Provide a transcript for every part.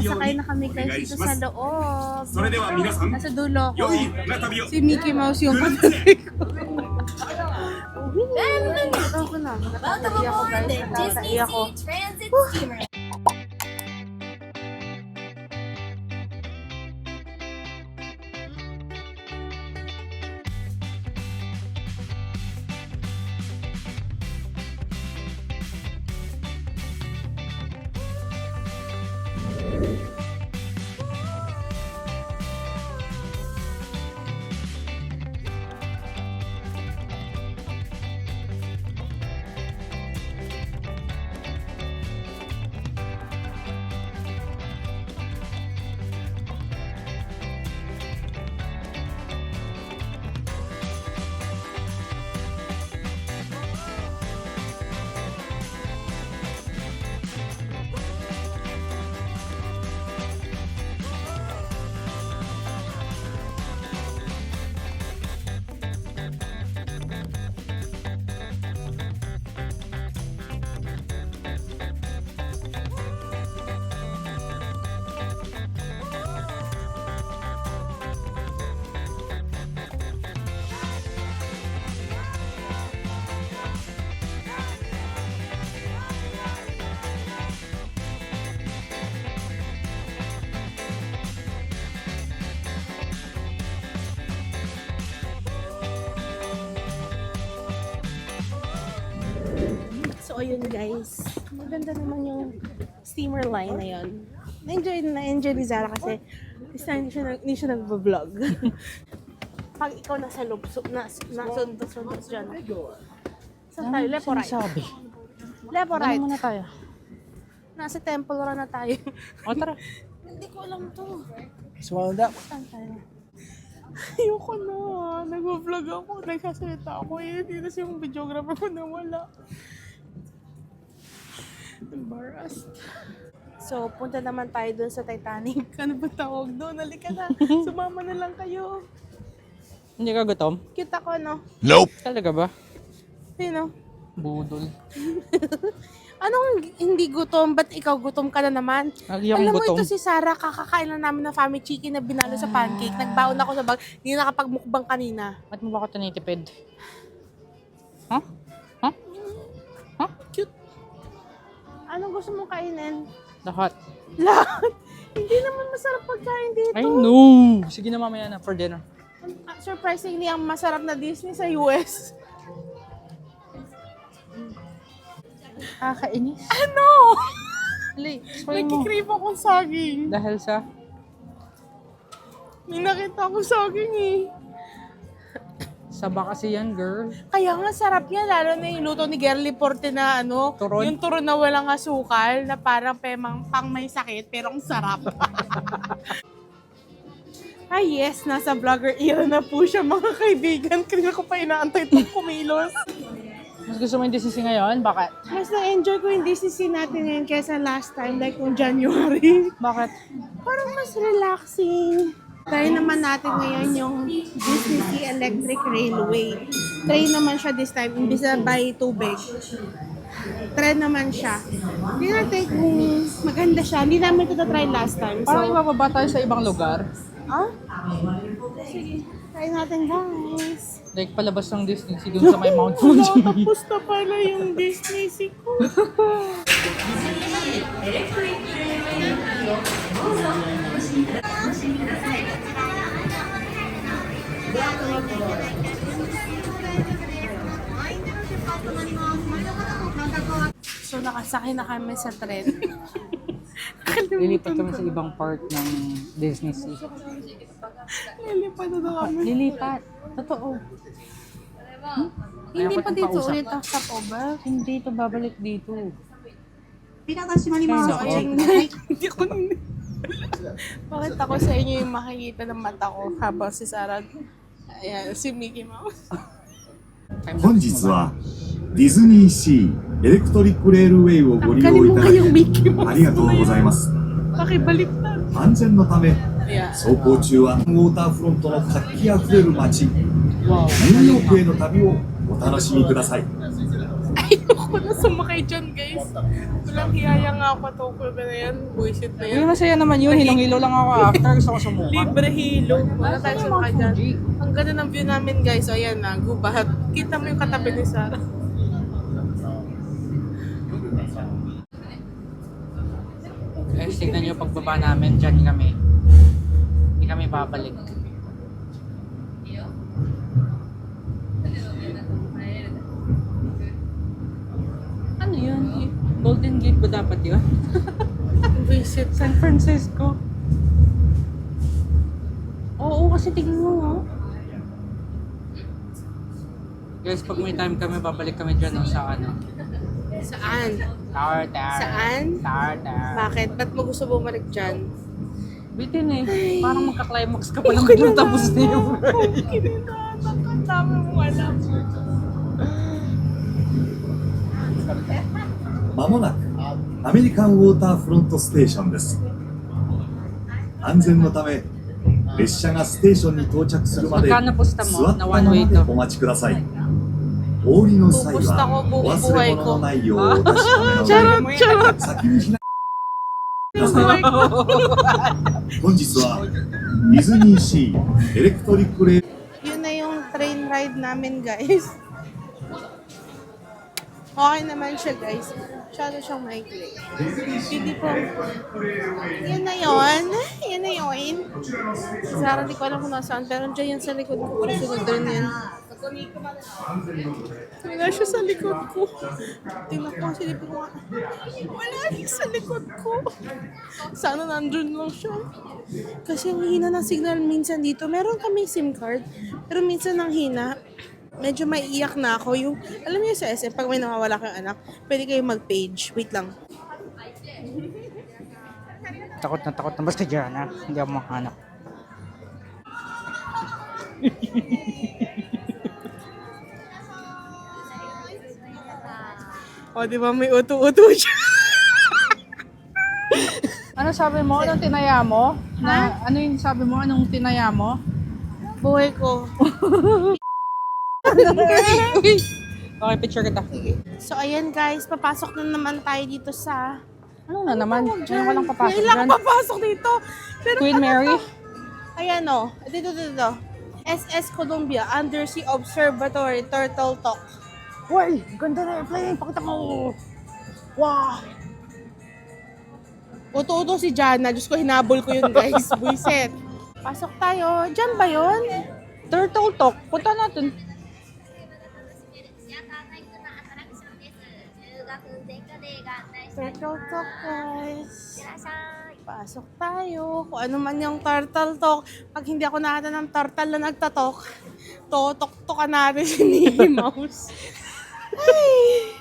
nakasakay na kami guys dito sa loob. Nasa dulo ko. Si Mickey Mouse yung katabi ko. Ako na. Nakatabi ako guys. Nakatabi ako. Transit Steamer. So ayun guys, maganda naman yung steamer line na yun. Na-enjoy ni Zara kasi this time hindi siya nag-vlog. Pag ikaw nasa loob, nasunod dyan. Saan tayo? Lepo right. Lepo right. Ano muna tayo? Nasa Temple Run na tayo. O tara. Hindi ko alam to. Swalda. Saan tayo? Ayoko na. Nag-vlog ako. Nagsasalita ako. Hindi na yung videographer ko nawala. Embarrassed. So, punta naman tayo dun sa Titanic. Ano ba tawag doon? Halika na. Sumama na lang kayo. Hindi ka gutom? Kita ko, no? Talaga ba? Sino? Budol. Anong hindi gutom? Ba't ikaw gutom ka na naman? Lagi akong Alam mo gutom. ito si Sarah, kakakain lang namin ng family chicken na binalo sa pancake. Nagbaon ako sa bag. Hindi nakapagmukbang kanina. Ba't mo ba ako tinitipid? Ha? Ha? Ha? Cute. Anong gusto mong kainin? Lahat. Lahat. Hindi naman masarap pagkain dito. I know! Sige na mamaya na for dinner. Surprisingly, ang masarap na Disney sa US. Kakainis. Ano? Hali, explain mo. Nagkikrave akong saging. Dahil sa... May nakita akong saging eh. Saba kasi yan, girl. Kaya nga sarap yan, lalo na yung luto ni Girly Porte na ano, Turon? yung turon na walang asukal, na parang pang may sakit, pero ang sarap. Ay yes, nasa vlogger era na po siya mga kaibigan. Kanina ko pa inaantay itong kumilos. Mas gusto mo yung DCC ngayon? Bakit? Mas na-enjoy ko yung DCC natin ngayon kaysa last time, like yung January. Bakit? Parang mas relaxing. Try naman natin ngayon yung Disney Sea Electric Railway. Try naman siya this time, imbis na by tubig. Try naman siya. Hindi natin kung maganda siya. Hindi namin ito na-try last time. Parang So, ibababa tayo sa ibang lugar. ah? Sige, try natin guys. Like palabas ng Disney Sea dun sa may Mount Fuji. Tapos na pala yung Disney Sea ko. So nakasakay na kami sa tren. Lilipat kami sa ibang part ng Disney Sea. Lilipat na kami. Lilipat. Totoo. Hindi Ayaw pa ko dito kausap. ulit ang stopover. Hindi ito babalik dito. So, Ayun. ayun. Hindi ko Bakit ako sa inyo yung makikita ng mata ko habang si Sarah, ayan, si Mickey Mouse. 本日はディズニーシーエレクトリックレールウェイをご利用いただき Mickey Mouse ありがとうございます。 Pakibaliktad. 安全のため Yeah. 走行中はウォーターフロントの活気あふれる街ニ Wow. ューヨークへの旅をお楽しみください。 Ay, Ayoko na sumakay dyan, guys. Walang hiyaya nga ako patoko ba na yan. Buisit na yan. Uy, masaya naman yun. Hilong-hilo lang ako after. Gusto ko sumuka. Libre hilo. Wala tayo Saan yung sumakay mga dyan. Fuji? Ang ganda ng view namin, guys. O, ayan na. Gubat. Kita mo yung katabi ni Sarah. Guys, tignan nyo pagbaba namin. Diyan kami. Hindi kami babalik. Ano yun? Golden Gate ba dapat yun? Visit. San Francisco. Oo, kasi tignan mo. Oh. Guys, pag may time kami, babalik kami dyan oh, sa ano. Saan? Tower. Saan? Tower. Bakit? Ba't mo gusto bumalik dyan? Bitin eh. Parang magka-climax ka pa lang biglang tapos na yung Kininatak. Ang dami mong alam. まもなくアメリカンウォーターフロントステーションです。安全のため列車がステーションに到着するまで座ったままでお待ちください。お降りの際はお忘れ物のないようお確かめの上先に避難ください。本日はディズニーシーエレクトリックレール Yun na yung train ride namin, guys. Okay naman siya, guys. Masyado siyang maikli. Hindi po. Yun na yun. Yun na yun. Sarah, di ko alam kung nasaan. Pero dyan yan sa likod ko. Sunod rin yan. Wala siya sa likod ko. Tingnan ko, silipin ko nga. Wala siya sa likod ko. Sana nandun lang siya. Kasi ang hina ng signal minsan dito. Meron kaming SIM card. Pero minsan ang hina. Medyo maiiyak na ako. Yung, alam niyo sa SM, pag may nawawala kayong anak, pwede kayong mag-page. Wait lang. Takot na basta dyan ha. Hindi ako makahanap. O, di ba may uto-uto siya? Ano sabi mo? Anong tinaya mo? Ano yung sabi mo? Anong tinaya mo? Buhay ko. Okay, picture kita. So, ayan guys, papasok na naman tayo dito sa... Ano na naman? Ngayon ka lang papasok Ngayon lang dyan. papasok dito. Pero Queen ano Mary? to? Ayan o. Dito. SS Columbia Undersea Observatory Turtle Talk. Uy! Ganda na yung plane! Pakita mo! Wow! Uto-uto si Jana. Diyos ko, hinabol ko yun guys. Buiset. Pasok tayo. Diyan ba yun? Turtle Talk. Punta natin. Turtle Talk guys. Pasok tayo. Kung ano man yung Turtle Talk. Pag hindi ako nakita ng turtle na nagtatok, totok-tokan natin si Mickey Mouse. Ay!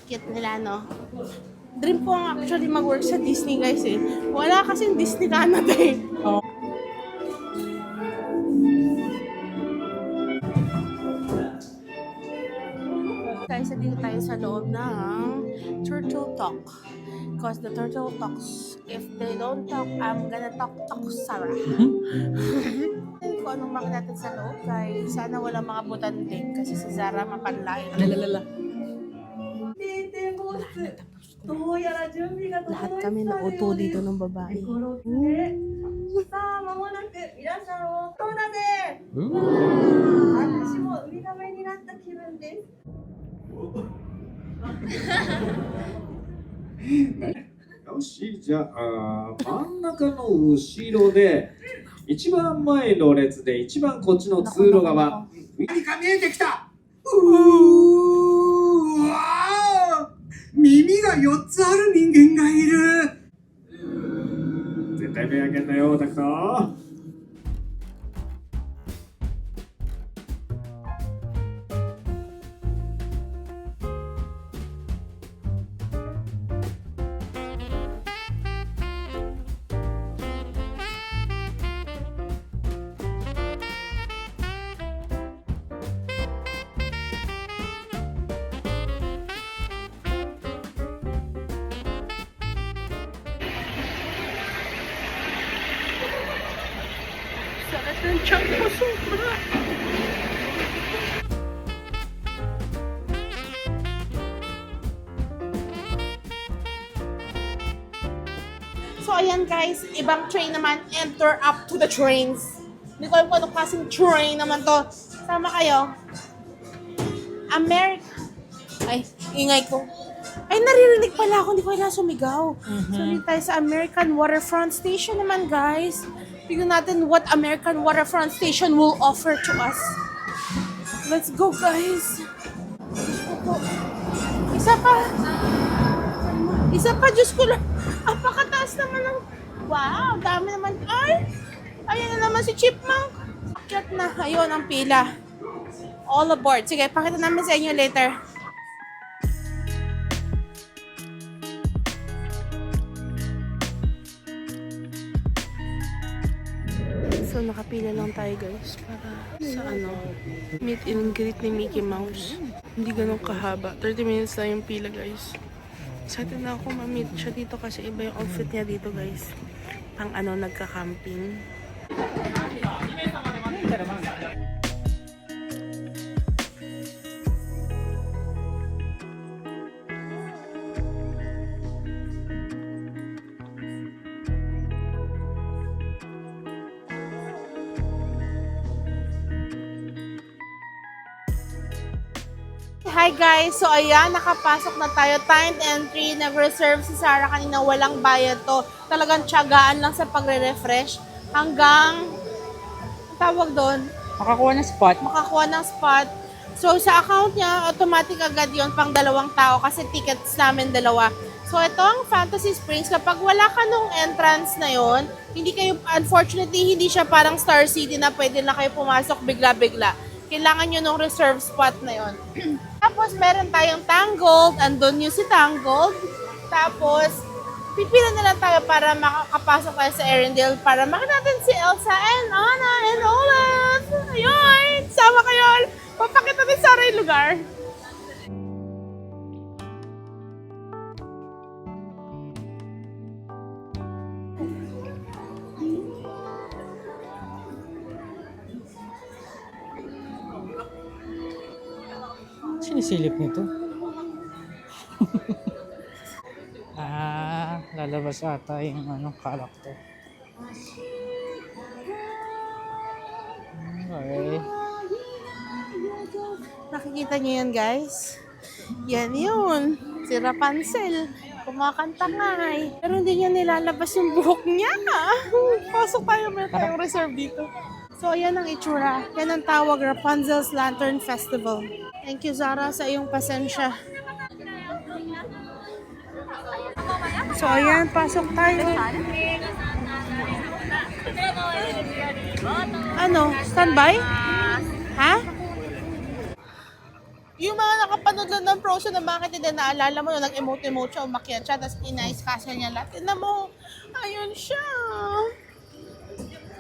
Cute nila, no? Dream ko nga actually mag-work sa Disney, guys, eh. Wala kasing Disney Canada, eh. Oh. Guys, dito tayo sa loob ng Turtle Talk. Because the turtle talks. If they don't talk, I'm gonna talk Sarah. Kung anong makita natin sa loob, guys. Sana wala mga butanding kasi si Zara mapanlain. Lalalala. Lahat kami nauto dito ng babae. さあ、まもなくいらっしゃろう。そうだぜ。私もウミガメになった気分です。よし、じゃあ、真ん中の後ろで、一番前の列で、一番こっちの通路側。何か見えてきた。うわー、耳が4つある人間がいる。絶対目開けんなよ、タクト。Sakit ng tiyan ko, sobra. So, ayan guys, ibang train naman. Enter up to the trains. Hindi ko alam kung anong klaseng train naman to. Sama kayo. Ay, ingay ko. Ay, naririnig pala ako. Hindi ko kailangan sumigaw. So, dito tayo sa American Waterfront Station naman, guys. Tignan natin what American Waterfront Station will offer to us. Let's go, guys. Isa pa. Isa pa, Diyos ko lang. Apakataas naman ng... Wow, dami naman. Ay, ayan na naman si Chipmunk. Akyat na. Ayun, ang pila. All aboard. Sige, pakita namin sa inyo later. So, nakapila lang tayo guys para sa meet and greet ni Mickey Mouse. Hindi ganun kahaba. 30 minutes lang yung pila guys. Excited na ako ma-meet siya dito kasi iba yung outfit niya dito guys. Pang nagka-camping. Hi guys! So ayan, nakapasok na tayo. Timed entry, nag-reserve si Sarah kanina, walang bayad to. Talagang tiyagaan lang sa pagre-refresh hanggang, tawag doon, Makakuha ng spot. makakuha ng spot. So sa account niya, automatic agad yon pang 2 tao kasi tickets namin 2. So ito ang Fantasy Springs. Kapag wala ka nung entrance na yon, hindi kayo, unfortunately, hindi siya parang Star City na pwede na kayo pumasok bigla-bigla. Kailangan nyo nung reserve spot na yon. Tapos, meron tayong Tangled. Andun yung si Tangled. Tapos, pipila na lang tayo para makakapasok tayo sa Arendelle para makita natin si Elsa and Anna and Olaf. Ayun! Sama kayo! Papakita ni Sarah yung lugar. Sinisilip nito. Lalabas ata yung karakter. Okay. Nakikita niyo yan, guys? Yan yun. Si Rapunzel. Kumakanta nga eh. Pero hindi niya nilalabas yung buhok niya. Pasok tayo, meron tayong reserve dito. So, ayan ang itsura. Yan ang tawag, Rapunzel's Lantern Festival. Thank you, Zara, sa iyong pasensya. So, ayan, pasok tayo. Ano? Standby? Ha? Yung mga nakapanood lang ng Frozen na bakit hindi naalala mo nung nag-emote-emote siya, umakyat siya, tapos ina-ice castle niya lahat. Tignan mo, ayun siya.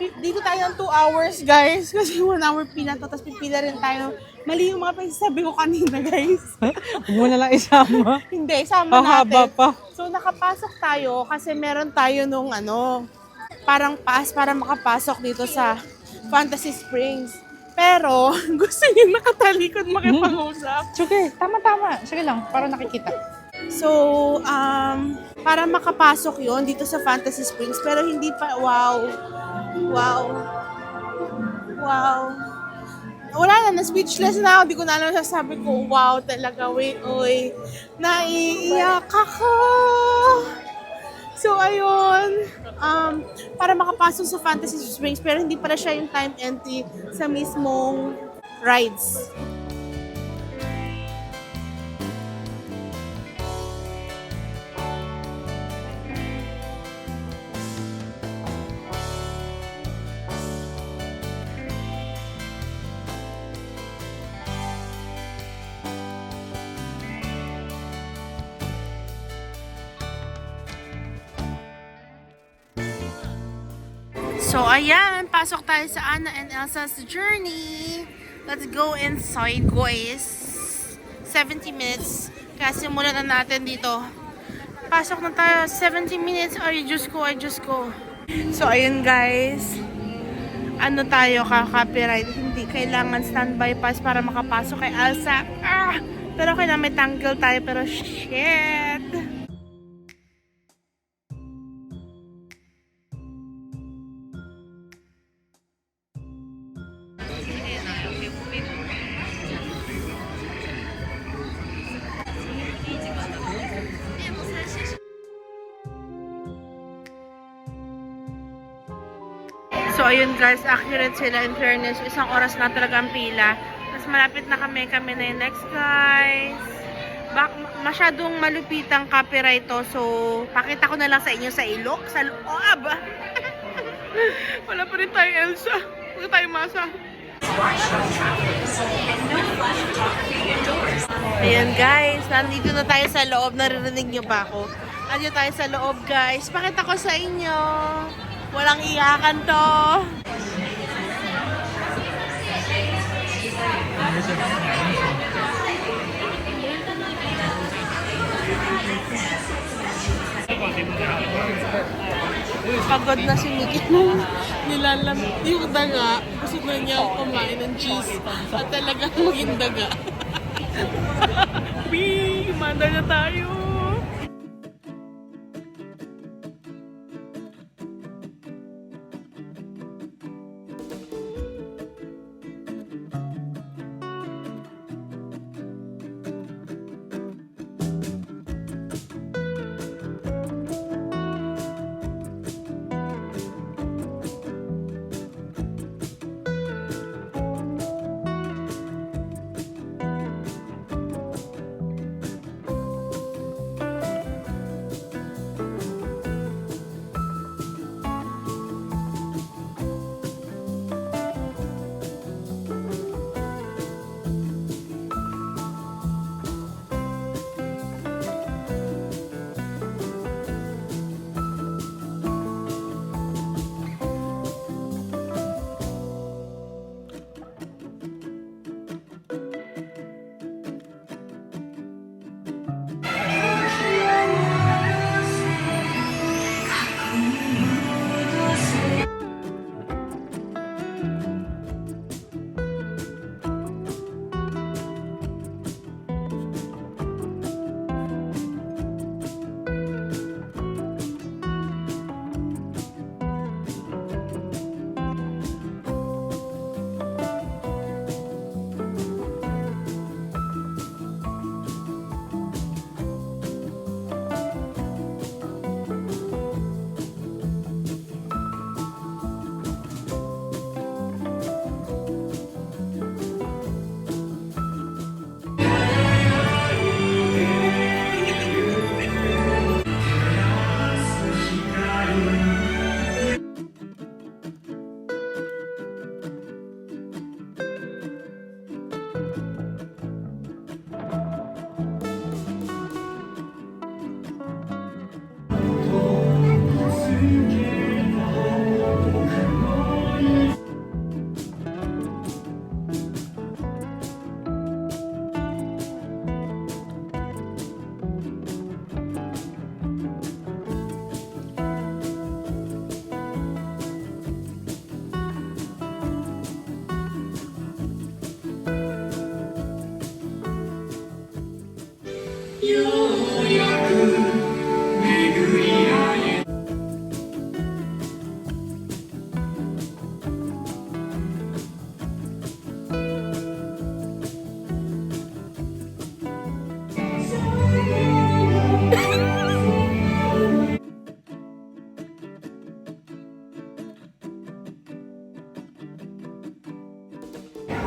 Dito tayo ng 2 hours, guys. Kasi 1 hour pila to, tapos pipila rin tayo. Mali yung mga pagsasabi ko kanina, guys. Huwag mo na lang isama. Hindi, sama Hahaba natin. pa. So, nakapasok tayo kasi meron tayo nung parang pass para makapasok dito sa Fantasy Springs. Pero, gusto niyo nakatalikod makipag-usap. Sige, tama-tama. Sige lang, para nakikita. So, para makapasok yon dito sa Fantasy Springs, pero hindi pa, wow. Wala na, na-speechless na ako. Di ko na alam sasabi ko, wow talaga, wait, oy. Naiiyak ako. So, ayun. Para makapasok sa Fantasy Springs, pero hindi pala siya yung time entry sa mismong rides. So, ayan. Pasok tayo sa Anna and Elsa's journey. Let's go inside, guys. 70 minutes. Kaya simulan na natin dito. Pasok na tayo. 70 minutes. Ay, Diyos ko. So, ayun, guys. Ano tayo, copyright. Hindi kailangan standby pass para makapasok kay Elsa. Pero kailangan may tangle tayo. Pero, shit. So, ayun guys, accurate sila in fairness. Isang oras na talaga ang pila. Mas malapit na kami na yung next guys. Masyadong malupitang copyright to. So, pakita ko na lang sa inyo sa ilok, sa loob. Wala pa rin tayong Elsa. Wala tayong Masa. Ayan guys, nandito na tayo sa loob. Naririnig nyo ba ako? Nandito tayo sa loob guys. Pakita ko sa inyo. Walang iyakan to. Pagod na si Mickey. Nilalamig yung daga. Gusto na niya kumain ng cheese. At talagang maging daga. Wee! Manda na tayo!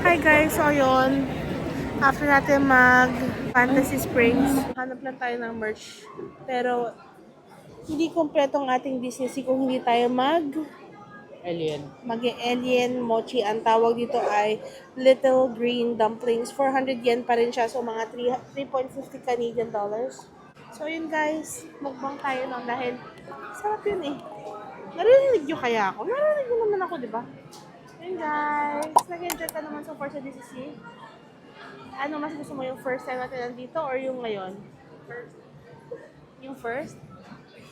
Hi guys, so yun. After natin mag Fantasy Springs, hanap lang tayo ng merch. Pero hindi kompleto ang ating business kung hindi tayo mag-alien mochi. Ang tawag dito ay Little Green Dumplings. 400 yen pa rin siya. So mga 3.50 Canadian dollars. So yun guys, mukbang tayo lang dahil sarap yun eh. Narinig nyo kaya ako? Narinig nyo naman ako, di ba? Yun guys, nag-enjoy ka naman so far sa DCC. Ano mas gusto mo, yung first time natin nandito or yung ngayon? First, Yung first?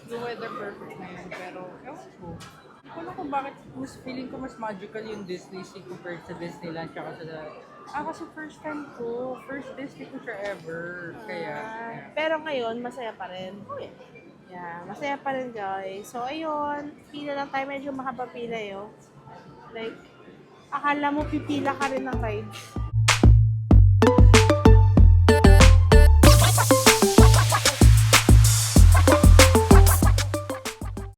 the weather perfect na yun, pero ewan ko. Kung ako bakit mas feeling ko mas magical yung Disney Sea compared sa Disneyland tsaka sa kasi first time ko, first Disney ko siya ever. Kaya, yeah. Pero ngayon, masaya pa rin. Oh, yeah. Yeah, masaya pa rin guys. So ayun, pila lang tayo, medyo mahaba pila yun. Like, akala mo pipila ka rin ng rides.